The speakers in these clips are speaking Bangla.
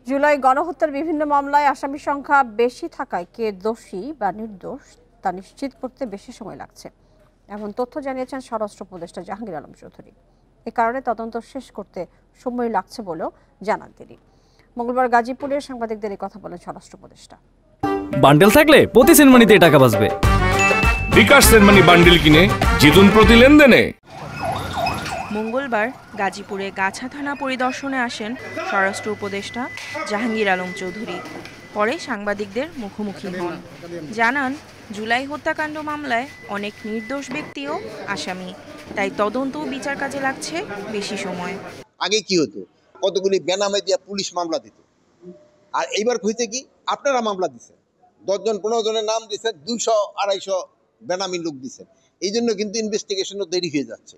জুলাই গণহত্যার বিভিন্ন মামলায় আসামি সংখ্যা বেশি থাকায় কে দোষী বা নির্দোষ তা নিশ্চিত করতে বেশি সময় লাগছে, এমন তথ্য জানিয়েছেন স্বরাষ্ট্র উপদেষ্টা জাহাঙ্গীর আলম চৌধুরী। এ কারণে তদন্ত শেষ করতে সময় লাগছে বলেও জানান তিনি। মঙ্গলবার গাজীপুরে সাংবাদিকদের এই কথা বলেন স্বরাষ্ট্র উপদেষ্টা। বান্ডেল থাকলে প্রতি সেনমানিতে টাকা বাঁচবে। বিকাশ সেনমানি বান্ডেল কিনে জিতুন প্রতি লেনদেনে। মঙ্গলবার গাজীপুরে গাছা থানা পরিদর্শনে আসেন স্বরাষ্ট্র উপদেষ্টা জাহাঙ্গীর আলম চৌধুরী। পরে সাংবাদিকদের মুখোমুখি হন। জানান, জুলাই হত্যাকাণ্ড মামলায় অনেক নির্দোষ ব্যক্তিও আসামি, তাই তদন্ত ও বিচার কাজে লাগছে বেশি সময়। আগে কি হতো, কতগুলি বেনামে দিয়ে পুলিশ মামলা দিত, আর এইবার হইতে কি আপনারা মামলা দিচ্ছেন, 10 জন 15 জনের নাম দিচ্ছেন, 200-250 বেনামি লোক দিচ্ছেন। এই জন্য কিন্তু ইনভেস্টিগেশনও দেরি হয়ে যাচ্ছে।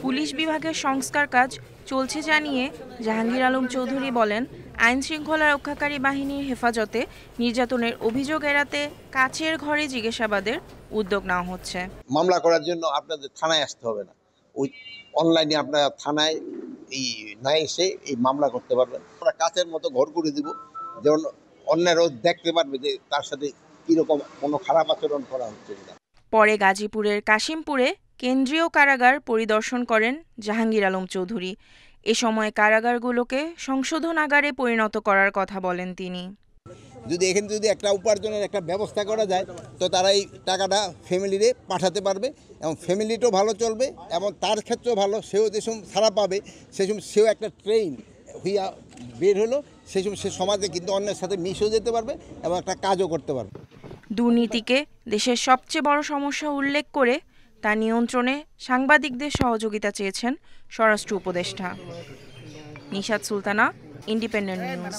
পুলিশ বিভাগের সংস্কার কাজ চলছে জানিয়ে জাহাঙ্গীর আলম চৌধুরী বলেন, আইন শৃঙ্খলা রক্ষাকারী বাহিনীর হেফাজতে নির্যাতনের অভিযোগ এড়াতে কাচের ঘরে জিজ্ঞাসাবাদের উদ্যোগ নেওয়া হচ্ছে। মামলা করার জন্য আপনাদের থানায় আসতে হবে না, ওই অনলাইনে আপনারা থানায় এই না এসে এই মামলা করতে পারবেন। আমরা কাচের মতো ঘর করে দিব, যেমন অন্যরাও দেখতে পারবে যে তার সাথে কীরকম কোনো খারাপ আচরণ করা হচ্ছে না। পরে গাজীপুরের কাশিমপুরে কেন্দ্রীয় কারাগার পরিদর্শন করেন জাহাঙ্গীর আলম চৌধুরী। এ সময় কারাগারগুলোকে সংশোধনাগারে পরিণত করার কথা বলেন তিনি। এখানে যদি একটা উপার্জনের একটা ব্যবস্থা করা যায়, তো তারা এই টাকাটা ফ্যামিলিরে পাঠাতে পারবে এবং ফ্যামিলিটাও ভালো চলবে এবং তার ক্ষেত্রেও ভালো, সেও যে সময় ছাড়া পাবে সেও একটা ট্রেন হইয়া বের হলো, সে সমাজে কিন্তু অন্যের সাথে মিশেও যেতে পারবে এবং একটা কাজও করতে পারবে। দুর্নীতিকে দেশের সবচেয়ে বড় সমস্যা উল্লেখ করে তা নিয়ন্ত্রণে সাংবাদিকদের সহযোগিতা চেয়েছেন স্বরাষ্ট্র উপদেষ্টা। Nishat Sultana, independent news.